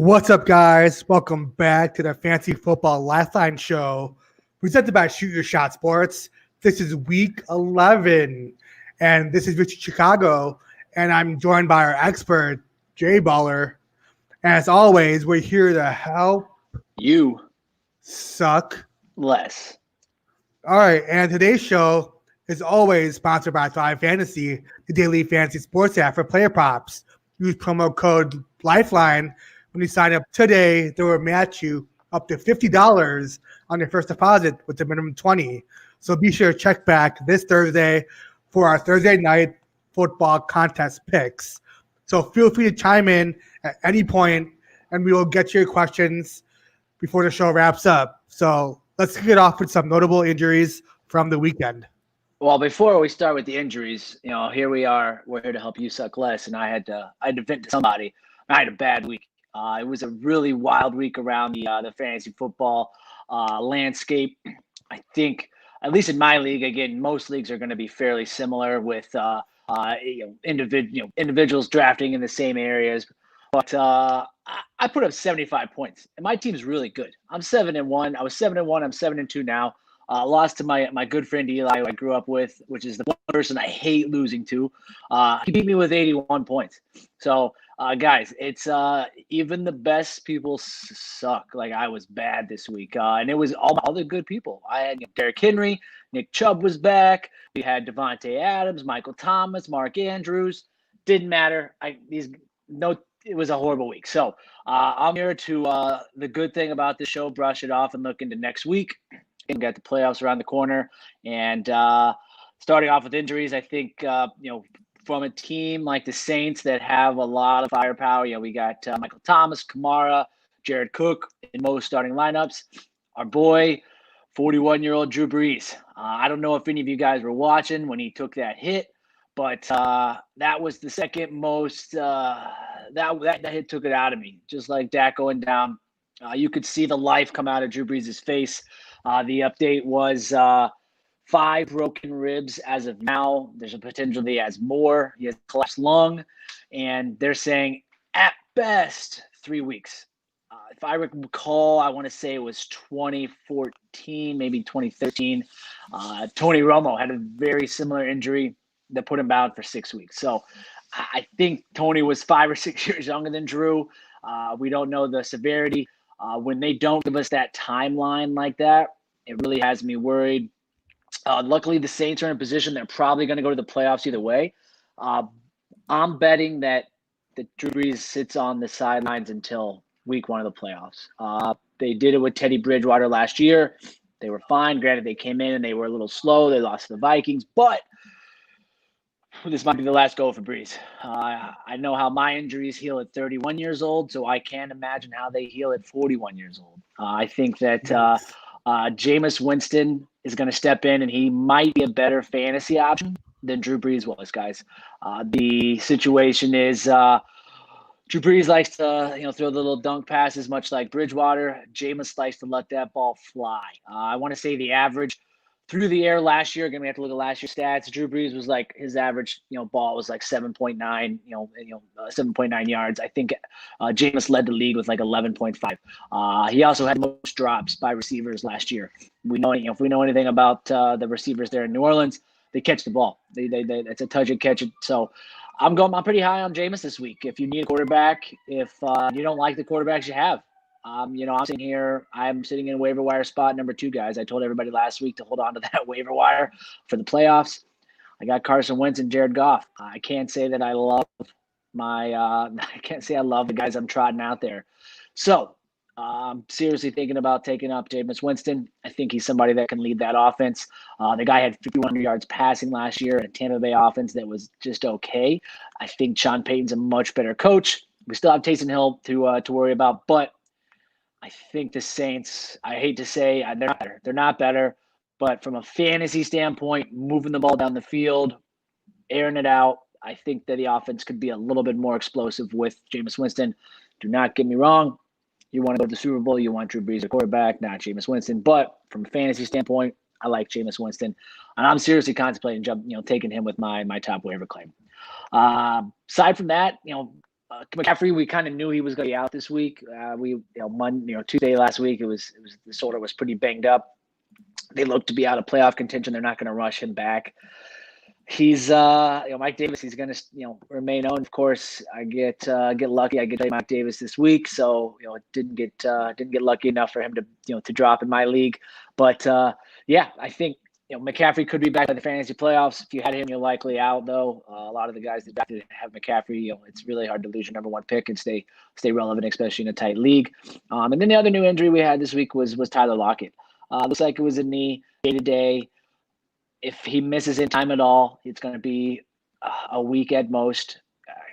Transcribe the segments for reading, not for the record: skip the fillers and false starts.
What's up, guys? Welcome back to the Fantasy Football Lifeline show presented by Shoot Your Shot Sports. This is week 11, and this is Richard Chicago, and I'm joined by our expert, Jay Baller. And as always, we're here to help you suck less. All right, and today's show is always sponsored by Thrive Fantasy, the daily fantasy sports app for player props. Use promo code Lifeline when you sign up today. They will match you up to $50 on your first deposit with a minimum $20. So be sure to check back this Thursday for our Thursday night football contest picks. So feel free to chime in at any point, and we will get to your questions before the show wraps up. So let's kick it off with some notable injuries from the weekend. Well, before we start with the injuries, here we are. We're here to help you suck less, and I had to vent to somebody. I had a bad week. It was a really wild week around the fantasy football landscape. I think, at least in my league, again, most leagues are going to be fairly similar with individuals drafting in the same areas. But I put up 75 points, and my team's really good. I'm 7-1. I was 7-1. I'm 7-2 now. Lost to my good friend Eli, who I grew up with, which is the one person I hate losing to. He beat me with 81 points. So, guys, it's even the best people suck. Like, I was bad this week, and it was all the good people. I had Derrick Henry, Nick Chubb was back. We had Devontae Adams, Michael Thomas, Mark Andrews. Didn't matter. It was a horrible week. So I'm here to the good thing about this show, brush it off and look into next week. We got the playoffs around the corner, and starting off with injuries, I think from a team like the Saints that have a lot of firepower, we got Michael Thomas, Kamara, Jared Cook in most starting lineups. Our boy, 41-year-old Drew Brees. I don't know if any of you guys were watching when he took that hit, but that was the second most. That hit took it out of me, just like Dak going down. You could see the life come out of Drew Brees' face. The update was 5 broken ribs as of now. There's a potential that he has more. He has collapsed lung, and they're saying at best 3 weeks. If I recall, I want to say it was 2014, maybe 2013. Tony Romo had a very similar injury that put him out for 6 weeks. So I think Tony was 5 or 6 years younger than Drew. We don't know the severity. When they don't give us that timeline like that, it really has me worried. Luckily, the Saints are in a position they're probably going to go to the playoffs either way. I'm betting that Drew Brees sits on the sidelines until week 1 of the playoffs. They did it with Teddy Bridgewater last year. They were fine. Granted, they came in and they were a little slow. They lost to the Vikings, but this might be the last go for Brees. I know how my injuries heal at 31 years old, so I can't imagine how they heal at 41 years old. I think that Jameis Winston is going to step in, and he might be a better fantasy option than Drew Brees was, guys. The situation is Drew Brees likes to throw the little dunk passes, much like Bridgewater. Jameis likes to let that ball fly. I want to say the average through the air last year, again, we have to look at last year's stats. Drew Brees was like his average, ball was like 7.9, 7.9 yards. I think Jameis led the league with like 11.5. He also had most drops by receivers last year. We know, if we know anything about the receivers there in New Orleans, they catch the ball. They it's a touch and catch it. So I'm pretty high on Jameis this week. If you need a quarterback, if you don't like the quarterbacks you have. I'm sitting in waiver wire spot number 2, guys. I told everybody last week to hold on to that waiver wire for the playoffs. I got Carson Wentz and Jared Goff. I can't say that I love the guys I'm trotting out there. So I'm seriously thinking about taking up Jameis Winston. I think he's somebody that can lead that offense. The guy had 5,100 yards passing last year in a Tampa Bay offense that was just okay. I think Sean Payton's a much better coach. We still have Taysom Hill to worry about, but I think the Saints, I hate to say, they're not better. They're not better. But from a fantasy standpoint, moving the ball down the field, airing it out, I think that the offense could be a little bit more explosive with Jameis Winston. Do not get me wrong. You want to go to the Super Bowl, you want Drew Brees, a quarterback, not Jameis Winston. But from a fantasy standpoint, I like Jameis Winston. And I'm seriously contemplating taking him with my top waiver claim. Aside from that, McCaffrey, we kind of knew he was going to be out this week. Tuesday last week, the shoulder was pretty banged up. They look to be out of playoff contention. They're not going to rush him back. He's Mike Davis. He's going to remain on. Of course, I get lucky. I get Mike Davis this week, so didn't get lucky enough for him to drop in my league. But I think McCaffrey could be back at the fantasy playoffs. If you had him, you're likely out though. A lot of the guys that drafted have McCaffrey. It's really hard to lose your number one pick and stay relevant, especially in a tight league. And then the other new injury we had this week was Tyler Lockett. Looks like it was a knee day to day. If he misses in time at all, it's going to be a week at most.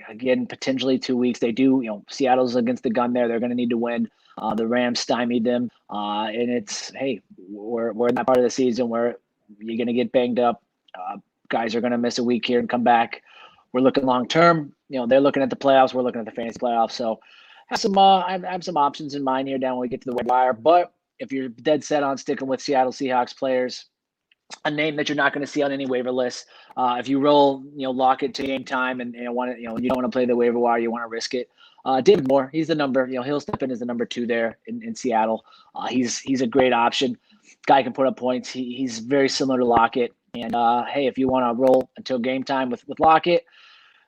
Again, potentially 2 weeks. They do, Seattle's against the gun there. They're going to need to win. The Rams stymied them. And it's, hey, we're in that part of the season where you're going to get banged up. Guys are going to miss a week here and come back. We're looking long term. They're looking at the playoffs. We're looking at the fantasy playoffs. So I have some options in mind here down when we get to the waiver wire. But if you're dead set on sticking with Seattle Seahawks players, a name that you're not going to see on any waiver list. If you roll, Lockett to game time and you don't want to play the waiver wire, you want to risk it. David Moore, he's the number. He'll step in as the number 2 there in Seattle. He's a great option. Guy can put up points. He's very similar to Lockett. And hey, if you want to roll until game time with Lockett,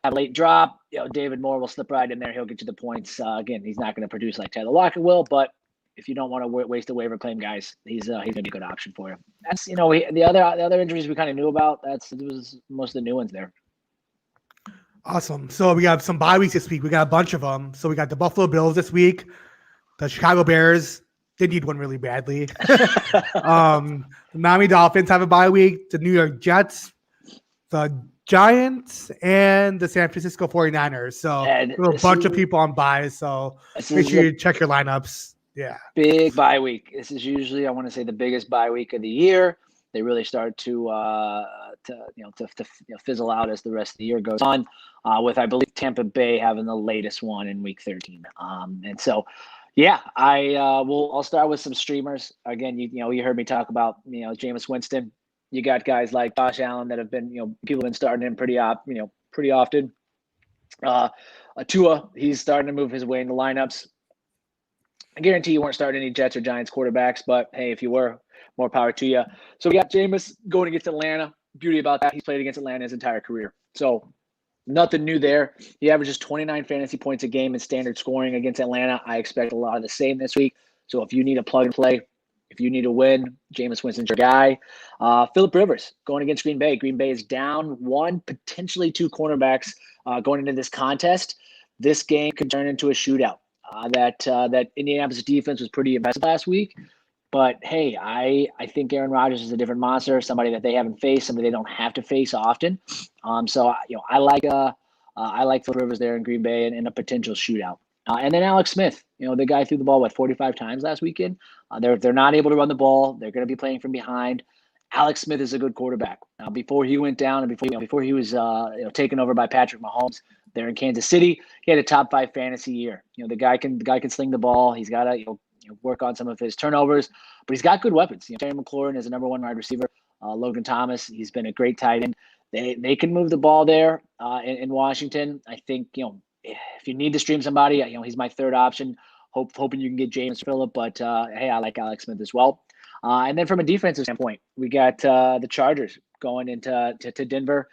have a late drop, David Moore will slip right in there. He'll get you the points. Again, he's not going to produce like Tyler Lockett will, but if you don't want to waste a waiver claim, guys, he's going to be a good option for you. That's the other injuries we kind of knew about. It was most of the new ones there. Awesome. So we got some bye weeks this week. We got a bunch of them. So we got the Buffalo Bills this week, the Chicago Bears. They need one really badly. The Miami Dolphins have a bye week. The New York Jets, the Giants, and the San Francisco 49ers. So a bunch of people on byes. So make sure you check your lineups. Yeah. Big bye week. This is usually, I want to say, the biggest bye week of the year. They really start to fizzle out as the rest of the year goes on. With I believe Tampa Bay having the latest one in week 13. And so, yeah, I'll start with some streamers. Again, you heard me talk about Jameis Winston. You got guys like Josh Allen that have been people have been starting him pretty often. Tua, he's starting to move his way into lineups. I guarantee you weren't starting any Jets or Giants quarterbacks, but hey, if you were, more power to you. So we got Jameis going against Atlanta. Beauty about that, he's played against Atlanta his entire career. So nothing new there. He averages 29 fantasy points a game in standard scoring against Atlanta. I expect a lot of the same this week. So if you need a plug and play, if you need a win, Jameis Winston's your guy. Phillip Rivers going against Green Bay. Green Bay is down 1, potentially 2 cornerbacks going into this contest. This game could turn into a shootout. That Indianapolis defense was pretty impressive last week. But, hey, I think Aaron Rodgers is a different monster, somebody that they haven't faced, somebody they don't have to face often. So I like Phillip Rivers there in Green Bay in a potential shootout. And then Alex Smith, the guy threw the ball, 45 times last weekend. They're not able to run the ball. They're going to be playing from behind. Alex Smith is a good quarterback. Before he went down and before he was taken over by Patrick Mahomes there in Kansas City, he had a top 5 fantasy year. The guy can sling the ball. He's got to work on some of his turnovers, but he's got good weapons. Terry McLaurin is a number 1 wide receiver. Logan Thomas, he's been a great tight end. They can move the ball there in Washington. I think if you need to stream somebody, he's my 3rd option. Hoping you can get James Phillip, but hey, I like Alex Smith as well. And then from a defensive standpoint, we got the Chargers going into Denver.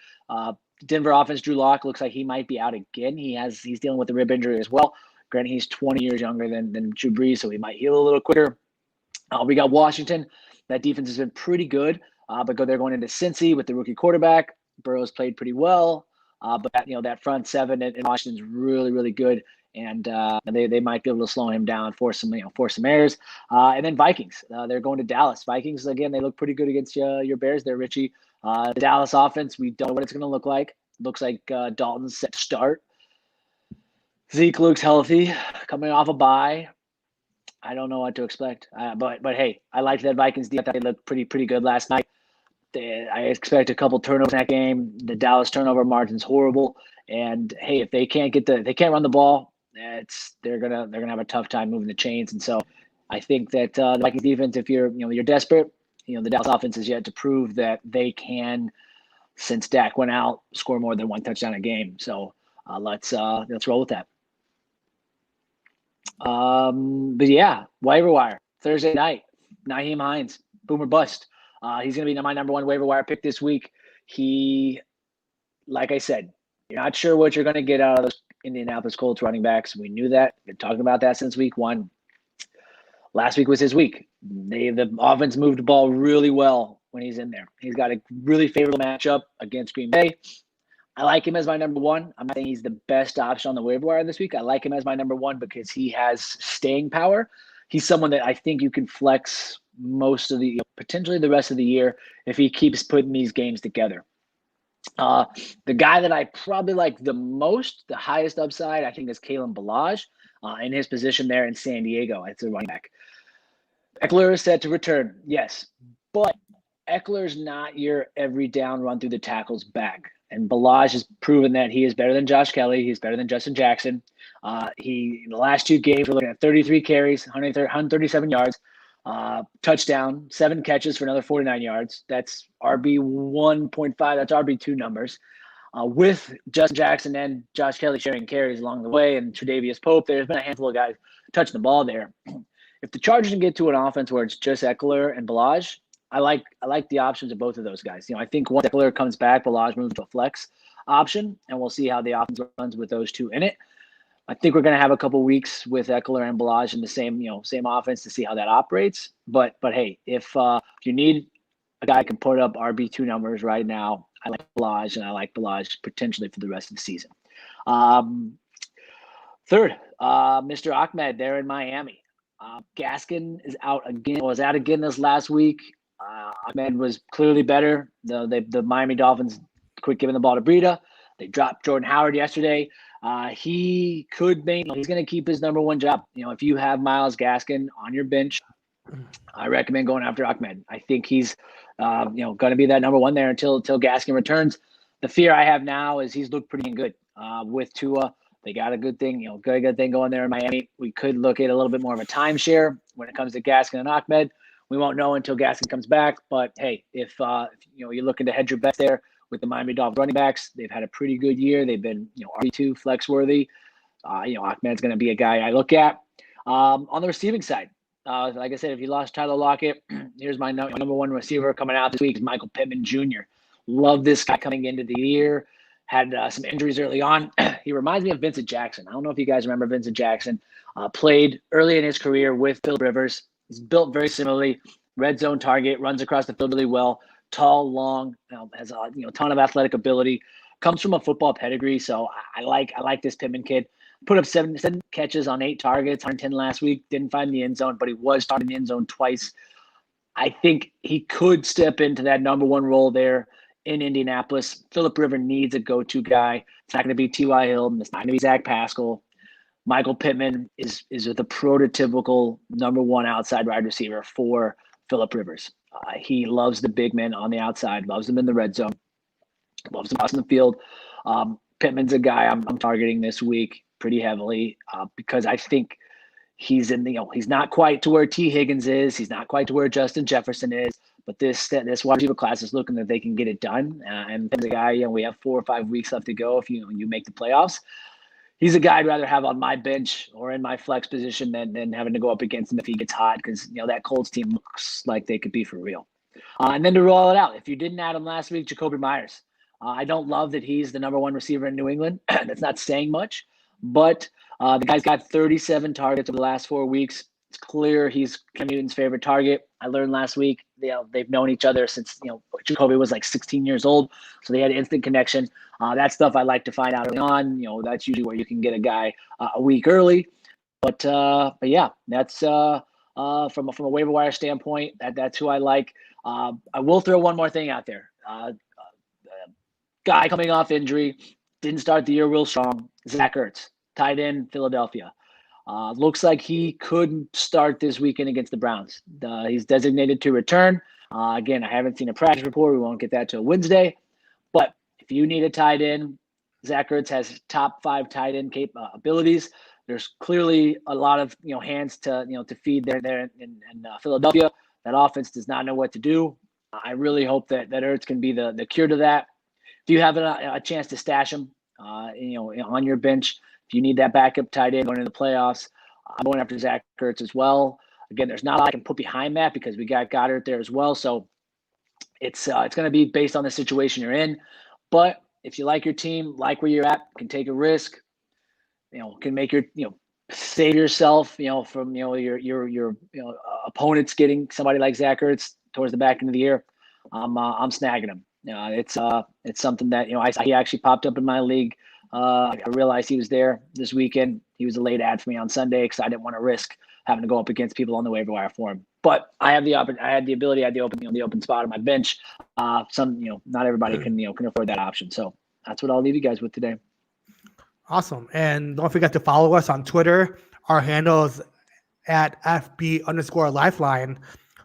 Denver offense, Drew Lock looks like he might be out again. He's dealing with a rib injury as well. Granted, he's 20 years younger than Drew Brees, so he might heal a little quicker. We got Washington. That defense has been pretty good, but they're going into Cincy with the rookie quarterback. Burrow's played pretty well, but that front 7 in Washington's really, really good, and they might be able to slow him down, force some errors. And then Vikings, they're going to Dallas. Vikings again, they look pretty good against your Bears there, Richie. The Dallas offense, we don't know what it's going to look like. Looks like Dalton's set to start. Zeke looks healthy, coming off a bye. I don't know what to expect, but hey, I liked that Vikings defense. They looked pretty good last night. I expect a couple turnovers in that game. The Dallas turnover margin's horrible, and hey, if they can't run the ball, they're gonna have a tough time moving the chains. And so, I think that the Vikings defense, if you're desperate, the Dallas offense is yet to prove that they can, since Dak went out, score more than 1 touchdown a game. So let's roll with that. But yeah, waiver wire Thursday night. Nyheim Hines, boomer bust. He's going to be my number one waiver wire pick this week. He, like I said, you're not sure what you're going to get out of those Indianapolis Colts running backs. We knew that. Been talking about that since week one. Last week was his week. The offense moved the ball really well when he's in there. He's got a really favorable matchup against Green Bay. I like him as my number one. I'm not saying he's the best option on the waiver wire this week. I like him as my number one because he has staying power. He's someone that I think you can flex most of the, potentially the rest of the year if he keeps putting these games together. The guy that I probably like the most, the highest upside, I think is Kalen Ballage in his position there in San Diego. It's a running back. Eckler is set to return, yes, but Eckler's not your every down run through the tackles back. And Ballage has proven that he is better than Josh Kelly. He's better than Justin Jackson. He in the last two games, we're looking at 33 carries, 137 yards, touchdown, 7 catches for another 49 yards. That's RB 1.5. That's RB 2 numbers. With Justin Jackson and Josh Kelly sharing carries along the way, and Tre'Davious Pope, there's been a handful of guys touching the ball there. If the Chargers can get to an offense where it's just Eckler and Ballage, I like the options of both of those guys. I think once Eckler comes back, Ballage moves to a flex option, and we'll see how the offense runs with those two in it. I think we're going to have a couple weeks with Eckler and Ballage in the same offense to see how that operates. But hey, if you need a guy who can put up RB2 numbers right now, I like Ballage, and I like Ballage potentially for the rest of the season. Third, Mr. Ahmed there in Miami. Gaskin is out again. Was out again this last week. Ahmed was clearly better. The Miami Dolphins quit giving the ball to Breida. They dropped Jordan Howard yesterday. He could make. He's going to keep his number one job. If you have Myles Gaskin on your bench, I recommend going after Ahmed. I think he's, going to be that number one there until Gaskin returns. The fear I have now is he's looked pretty good with Tua. They got a good thing, good thing going there in Miami. We could look at a little bit more of a timeshare when it comes to Gaskin and Ahmed. We won't know until Gaskin comes back. But hey, if you're looking to hedge your bets there with the Miami Dolphins running backs, they've had a pretty good year. They've been RB2 flex worthy. Ahmed's going to be a guy I look at. On the receiving side, like I said, if you lost Tyler Lockett, here's my number one receiver coming out this week is Michael Pittman Jr. Love this guy coming into the year. Had some injuries early on. He reminds me of Vincent Jackson. I don't know if you guys remember Vincent Jackson. Played early in his career with Phil Rivers. He's built very similarly. Red zone target, runs across the field really well. Tall, long, has a ton of athletic ability. Comes from a football pedigree, so I like this Pittman kid. Put up 7 catches on 8 targets, 110 last week. Didn't find the end zone, but he was targeted in the end zone twice. I think he could step into that number one role there in Indianapolis. Phillip Rivers needs a go-to guy. It's not going to be T.Y. Hilton. It's not going to be Zach Pascal. Michael Pittman is the prototypical number one outside wide receiver for Phillip Rivers. He loves the big men on the outside, loves them in the red zone, loves them out in the field. Pittman's a guy I'm targeting this week pretty heavily because I think he's he's not quite to where T. Higgins is. He's not quite to where Justin Jefferson is. But this wide receiver class is looking that they can get it done. And as a guy, we have 4 or 5 weeks left to go if you make the playoffs. He's a guy I'd rather have on my bench or in my flex position than having to go up against him if he gets hot because, that Colts team looks like they could be for real. And then to roll it out, if you didn't add him last week, Jacoby Myers. I don't love that he's the number one receiver in New England. That's not saying much. But the guy's got 37 targets over the last 4 weeks. It's clear he's Cam Newton's favorite target. I learned last week they've known each other since Jacoby was like 16 years old, so they had an instant connection. That stuff I like to find out early on. That's usually where you can get a guy a week early. But yeah, that's from a waiver wire standpoint. That's who I like. I will throw one more thing out there. Guy coming off injury, didn't start the year real strong. Zach Ertz, tight end, Philadelphia. Looks like he could start this weekend against the Browns. He's designated to return. Again, I haven't seen a practice report. We won't get that till Wednesday. But if you need a tight end, Zach Ertz has top 5 tight end abilities. There's clearly a lot of hands to feed there in Philadelphia. That offense does not know what to do. I really hope that Ertz can be the cure to that. If you have a chance to stash him, on your bench. If you need that backup tight end going into the playoffs, I'm going after Zach Ertz as well. Again, there's not a lot I can put behind that because we got Goddard there as well. So it's going to be based on the situation you're in. But if you like your team, like where you're at, can take a risk, can make your, save yourself, from, your opponents getting somebody like Zach Ertz towards the back end of the year. I'm snagging him. It's something that, he actually popped up in my league. I realized he was there this weekend. He was a late ad for me on Sunday because I didn't want to risk having to go up against people on the waiver wire for him. But I had the ability, I had the open spot on my bench. Not everybody can afford that option. So that's what I'll leave you guys with today. Awesome. And don't forget to follow us on Twitter. Our handle is at FB_Lifeline.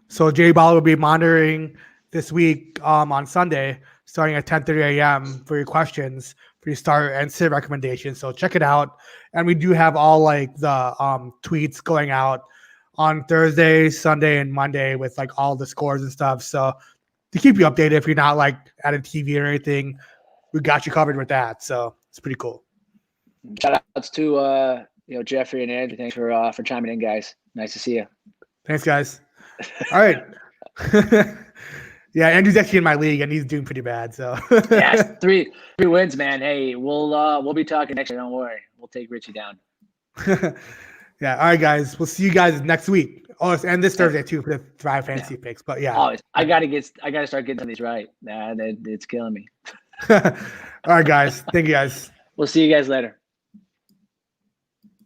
So Jay Ball will be monitoring this week on Sunday, starting at 10:30 a.m. for your questions, for your start and sit recommendations. So check it out. And we do have all like the tweets going out on Thursday, Sunday, and Monday with like all the scores and stuff. So to keep you updated, if you're not like at a TV or anything, we got you covered with that. So it's pretty cool. Shout outs to Jeffrey and Andrew. Thanks for chiming in, guys. Nice to see you. Thanks, guys. All right. Yeah, Andrew's actually in my league and he's doing pretty bad. So yeah, three wins, man. Hey, we'll be talking next year. Don't worry. We'll take Richie down. Yeah. All right, guys. We'll see you guys next week. Oh, and this Thursday too for the Thrive Fantasy picks. But yeah. Always. I gotta start getting some of these right. It's killing me. All right, guys. Thank you guys. We'll see you guys later.